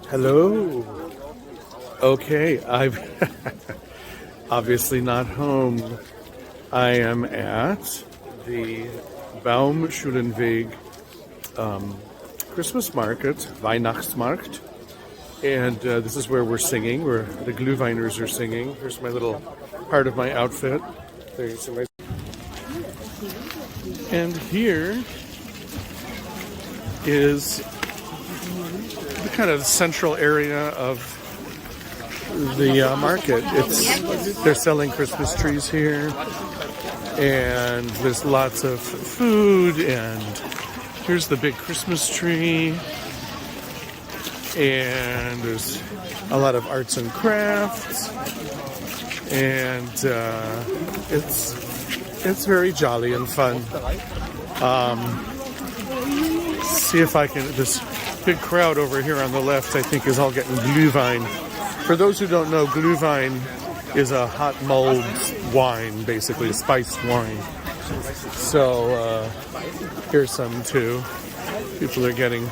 Hello. Okay, I'm obviously not home. I am at the Baumschulenweg Christmas market, Weihnachtsmarkt, and this is where we're singing, where the Glühweiners are singing. Here's my little part of my outfit. There's my... And here is the kind of central area of the market. They're selling Christmas trees here, and there's lots of food, and here's the big Christmas tree, and there's a lot of arts and crafts, and it's very jolly and fun. See if I can, this big crowd over here on the left, I think, is all getting Glühwein. For those who don't know, Glühwein is a hot mulled wine, basically a spiced wine. So here's some too. People are getting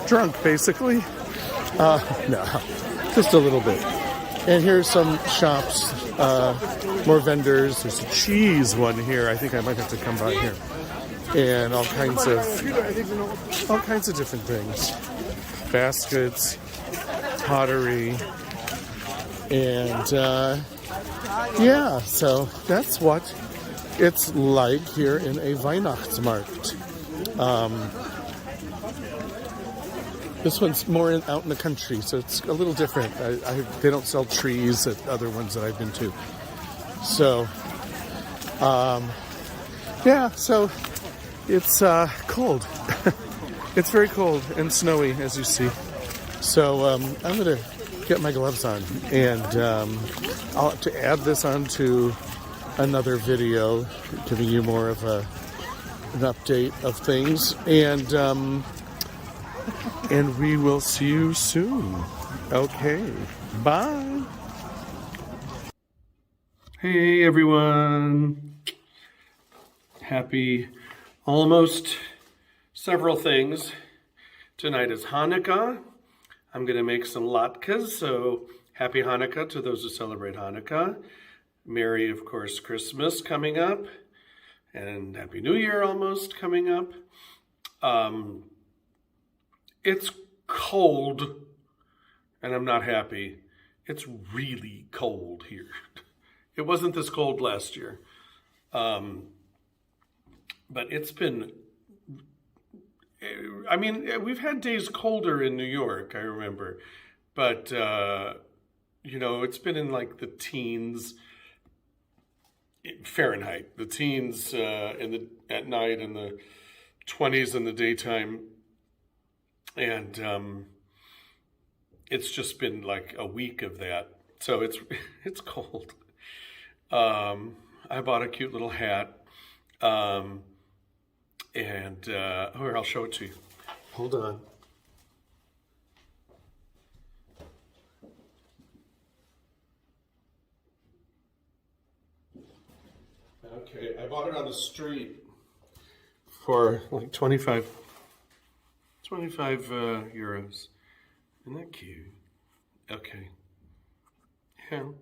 drunk, basically. No, just a little bit. And here's some shops, more vendors. There's a cheese one here. I think I might have to come by here. And all kinds of different things. Baskets, pottery, and yeah, so that's what it's like here in a Weihnachtsmarkt. This one's more out in the country, so it's a little different. They don't sell trees at other ones that I've been to. So, yeah, so it's cold. It's very cold and snowy, as you see. So I'm going to get my gloves on, and I'll have to add this onto another video, giving you more of an update of things, and we will see you soon. Okay, bye. Hey everyone. Happy almost several things. Tonight is Hanukkah. I'm going to make some latkes, so happy Hanukkah to those who celebrate Hanukkah. Merry, of course, Christmas coming up, and Happy New Year almost coming up. It's cold, and I'm not happy. It's really cold here. It wasn't this cold last year, but it's been... I mean, we've had days colder in New York, I remember, but, you know, it's been in like the teens Fahrenheit, the teens at night, and the 20s in the daytime, and it's just been like a week of that, so it's cold. I bought a cute little hat, and I'll show it to you. Hold on. Okay, I bought it on the street for like 25 euros. Isn't that cute? Okay. Yeah.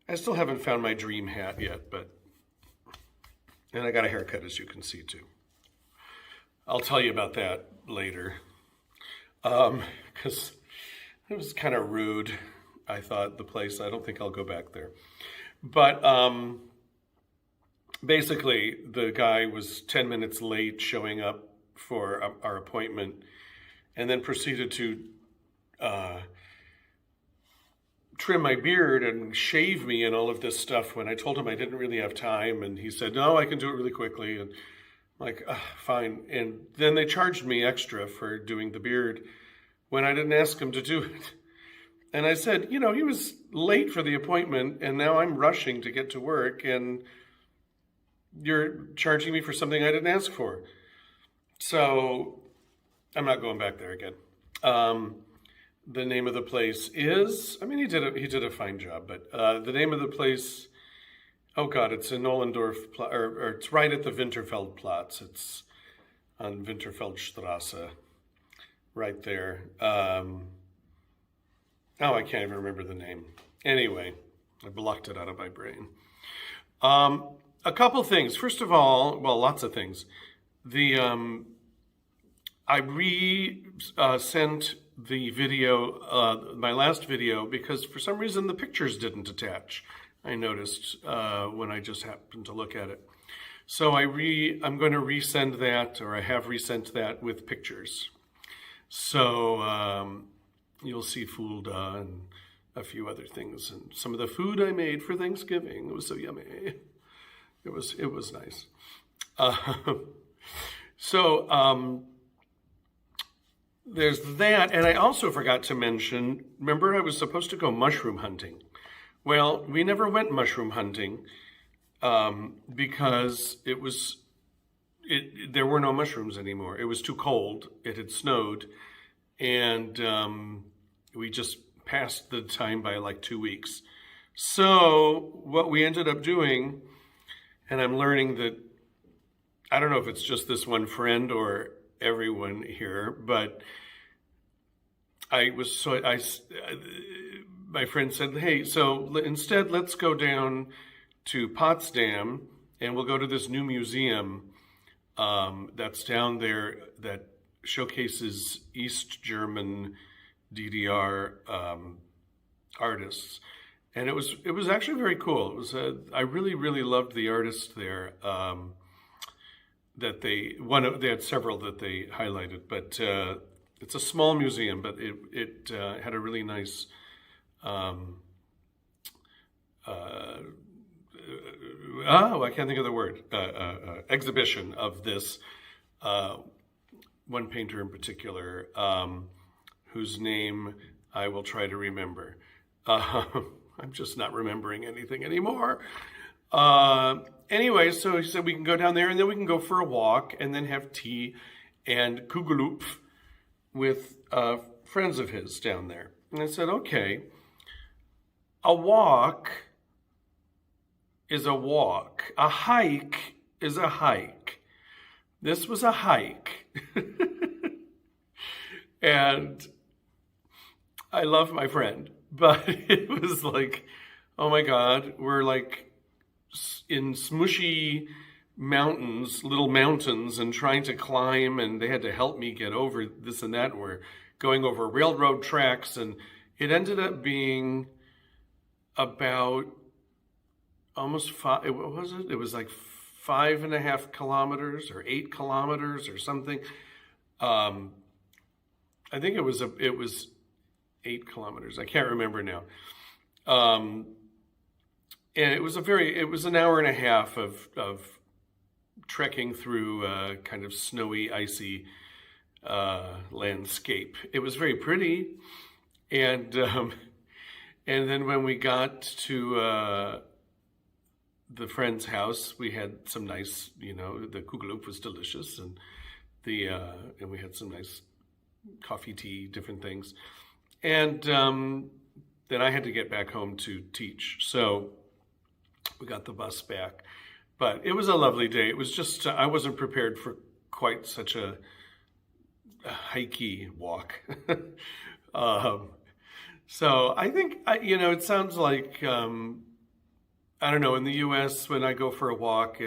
I still haven't found my dream hat yet, and I got a haircut, as you can see, too. I'll tell you about that later, because it was kind of rude, I thought, the place. I don't think I'll go back there. But basically, the guy was 10 minutes late showing up for our appointment, and then proceeded to trim my beard and shave me and all of this stuff when I told him I didn't really have time. And he said, no, I can do it really quickly. And I'm like, fine. And then they charged me extra for doing the beard when I didn't ask him to do it. And I said, you know, he was late for the appointment, and now I'm rushing to get to work, and you're charging me for something I didn't ask for. So I'm not going back there again. The name of the place is, I mean, he did a fine job, but the name of the place, oh God, it's in Nollendorf, or it's right at the Winterfeldplatz. It's on Winterfeldstrasse, right there. I can't even remember the name. Anyway, I blocked it out of my brain. A couple things. First of all, well, lots of things. I sent the video, my last video, because for some reason the pictures didn't attach. I noticed when I just happened to look at it. So I'm going to resend that, or I have resent that with pictures. So you'll see Fulda and a few other things, and some of the food I made for Thanksgiving. It was so yummy. It was nice. There's that, and I also forgot to mention, remember I was supposed to go mushroom hunting. Well, we never went mushroom hunting because there were no mushrooms anymore. It was too cold. It had snowed, and we just passed the time by like 2 weeks. So what we ended up doing, and I'm learning that, I don't know if it's just this one friend or everyone here, but my friend said, hey, so instead let's go down to Potsdam and we'll go to this new museum that's down there that showcases East German DDR artists. And it was actually very cool. It was I really, really loved the artists there. They had several that they highlighted, but it's a small museum, but it had a really nice I can't think of the word, exhibition of this one painter in particular, whose name I will try to remember. I'm just not remembering anything anymore. Anyway, so he said we can go down there and then we can go for a walk and then have tea and kugelupf with friends of his down there. And I said, okay, a walk is a walk. A hike is a hike. This was a hike. And I love my friend, but it was like, oh my God, we're like in smushy mountains, little mountains, and trying to climb, and they had to help me get over this and that. We're going over railroad tracks, and it ended up being about almost what was it? It was like 5.5 kilometers or 8 kilometers or something. I think it was 8 kilometers. I can't remember now. And it was an hour and a half of trekking through a kind of snowy, icy landscape. It was very pretty. And then when we got to the friend's house, we had some nice, the kugelupf was delicious, and and we had some nice coffee, tea, different things. And then I had to get back home to teach. So we got the bus back. But it was a lovely day. It was just, I wasn't prepared for quite such a hikey walk. So I think, it sounds like, I don't know, in the U.S., when I go for a walk,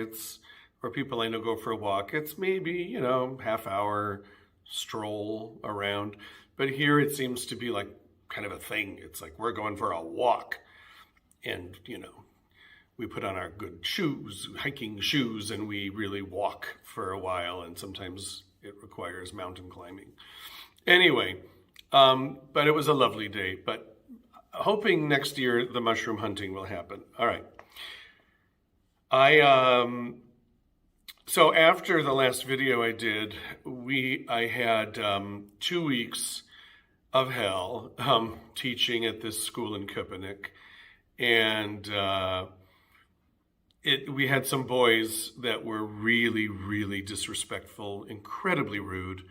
or people I know go for a walk, it's maybe, half-hour stroll around. But here it seems to be like kind of a thing. It's like, we're going for a walk. And, we put on our good shoes, hiking shoes, and we really walk for a while. And sometimes it requires mountain climbing. Anyway, but it was a lovely day. But hoping next year the mushroom hunting will happen. All right. So after the last video I did, I had 2 weeks of hell teaching at this school in Köpenick, and we had some boys that were really, really disrespectful, incredibly rude,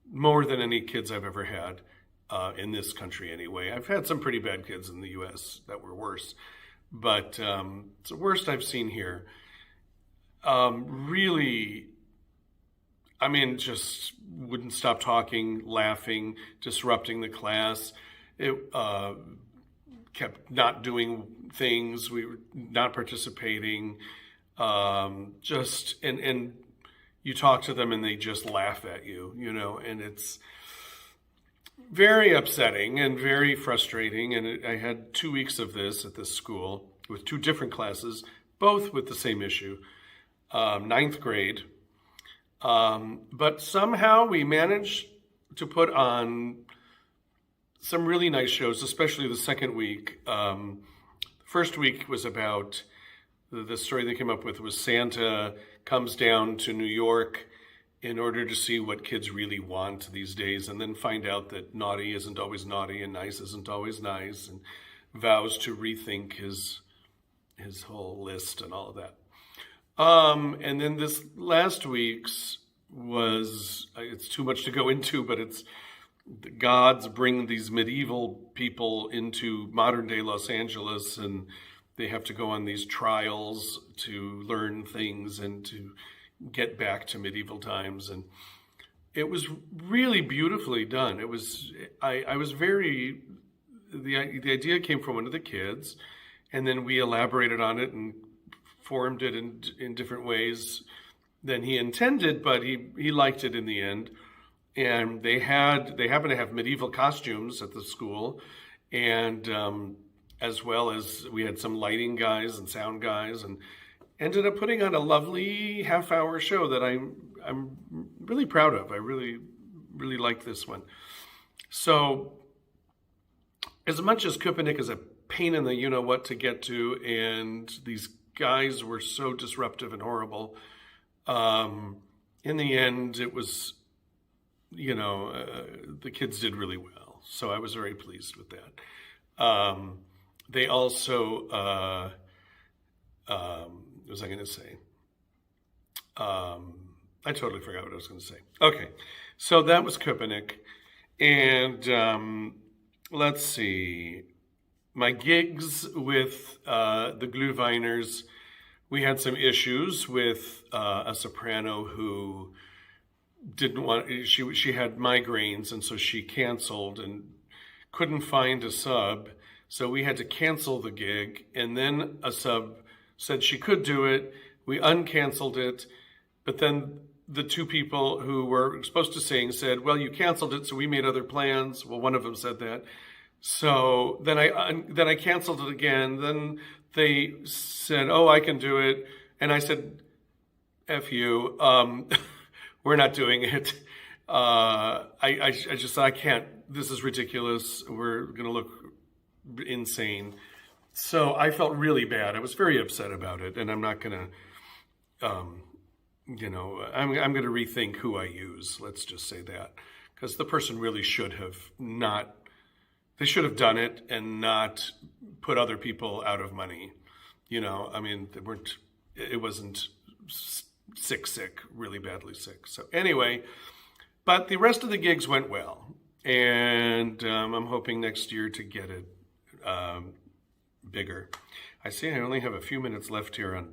more than any kids I've ever had in this country anyway. I've had some pretty bad kids in the U.S. that were worse, but it's the worst I've seen here. Really, I mean, just wouldn't stop talking, laughing, disrupting the class. It kept not doing things. We were not participating. And you talk to them and they just laugh at you, and it's very upsetting and very frustrating. And I had 2 weeks of this at this school with 2 different classes, both with the same issue, 9th grade. But somehow we managed to put on some really nice shows, especially the second week. The first week was about, the story they came up with was Santa comes down to New York in order to see what kids really want these days, and then find out that naughty isn't always naughty and nice isn't always nice, and vows to rethink his whole list and all of that. And then this last week's was, it's too much to go into, but it's the gods bring these medieval people into modern day Los Angeles, and they have to go on these trials to learn things and to get back to medieval times. And it was really beautifully done. It was, I was very, the idea came from one of the kids, and then we elaborated on it and formed it in different ways than he intended, but he liked it in the end. And they happened to have medieval costumes at the school, and as well as we had some lighting guys and sound guys, and ended up putting on a lovely half-hour show that I'm really proud of. I really like this one. So as much as Köpenick is a pain in the you-know-what to get to, and these guys were so disruptive and horrible, in the end, it was, the kids did really well. So I was very pleased with that. They also, what was I going to say? I totally forgot what I was going to say. Okay, so that was Köpenick. And let's see. My gigs with the Glühweiners, we had some issues with a soprano who didn't want, she had migraines, and so she canceled and couldn't find a sub. So we had to cancel the gig, and then a sub said she could do it. We uncanceled it, but then the 2 people who were supposed to sing said, well, you canceled it, so we made other plans. Well, one of them said that. So then I canceled it again. Then they said, oh, I can do it. And I said, F you, we're not doing it. I just said, I can't, this is ridiculous. We're going to look insane. So I felt really bad. I was very upset about it, and I'm not going to, I'm going to rethink who I use. Let's just say that, because the person really should have not. They should have done it and not put other people out of money. I mean, it wasn't sick, really badly sick. So anyway, but the rest of the gigs went well, and I'm hoping next year to get it bigger. I see I only have a few minutes left here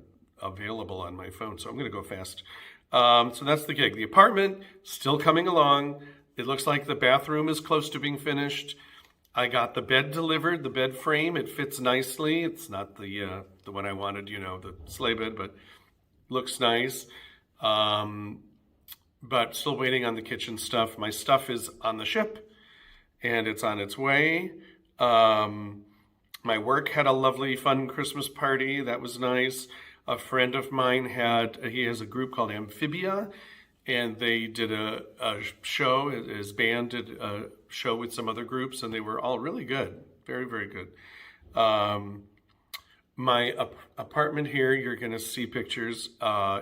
available on my phone, so I'm going to go fast. So that's the gig. The apartment, still coming along. It looks like the bathroom is close to being finished. I got the bed delivered, the bed frame. It fits nicely. It's not the one I wanted, the sleigh bed, but looks nice. But still waiting on the kitchen stuff. My stuff is on the ship, and it's on its way. My work had a lovely, fun Christmas party. That was nice. A friend of mine he has a group called Amphibia, and they did a show. His band did a show with some other groups, and they were all really good. Very, very good. My apartment here, you're going to see pictures,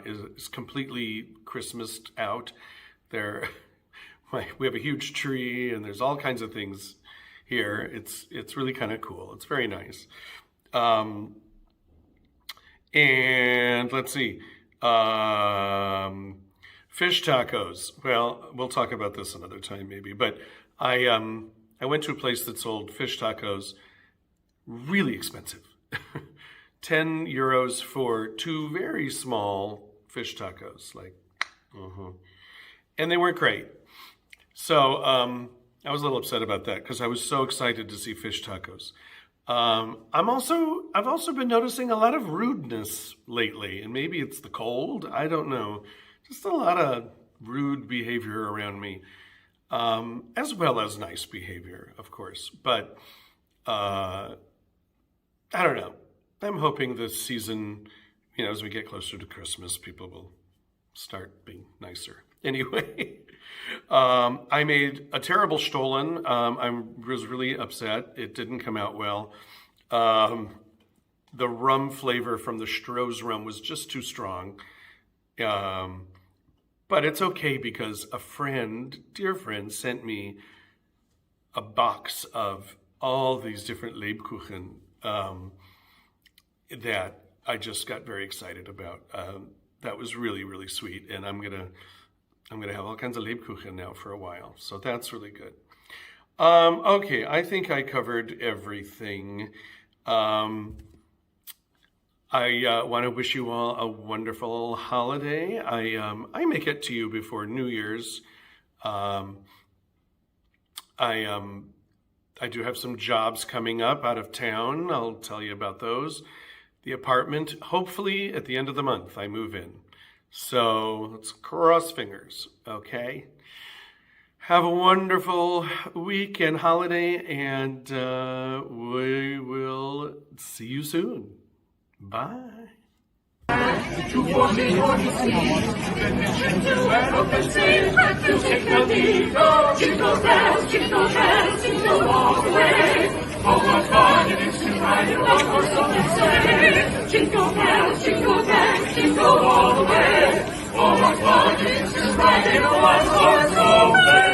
is completely Christmased out. We have a huge tree, and there's all kinds of things here. It's really kind of cool. It's very nice. And let's see. Fish tacos. Well, we'll talk about this another time maybe. But I went to a place that sold fish tacos, really expensive. 10 euros for 2 very small fish tacos. and they weren't great. So I was a little upset about that because I was so excited to see fish tacos. I've also been noticing a lot of rudeness lately, and maybe it's the cold. I don't know. Just a lot of rude behavior around me, as well as nice behavior, of course. But I don't know. I'm hoping this season, as we get closer to Christmas, people will start being nicer. Anyway, I made a terrible Stollen. I was really upset. It didn't come out well. The rum flavor from the Stroh's rum was just too strong. But it's okay because a dear friend, sent me a box of all these different Lebkuchen that I just got very excited about. That was really, really sweet, and I'm gonna have all kinds of Lebkuchen now for a while, so that's really good. Okay, I think I covered everything. I want to wish you all a wonderful holiday. I may get to you before New Year's. I do have some jobs coming up out of town. I'll tell you about those. The apartment, hopefully at the end of the month, I move in. So let's cross fingers, okay? Have a wonderful week and holiday, and we will see you soon. Bye. Jingle bells, jingle all the way. Oh, what fun it is to ride in one horse open sleigh. Jingle bells, jingle all the way. Oh, what fun it is to ride in a one horse open sleigh.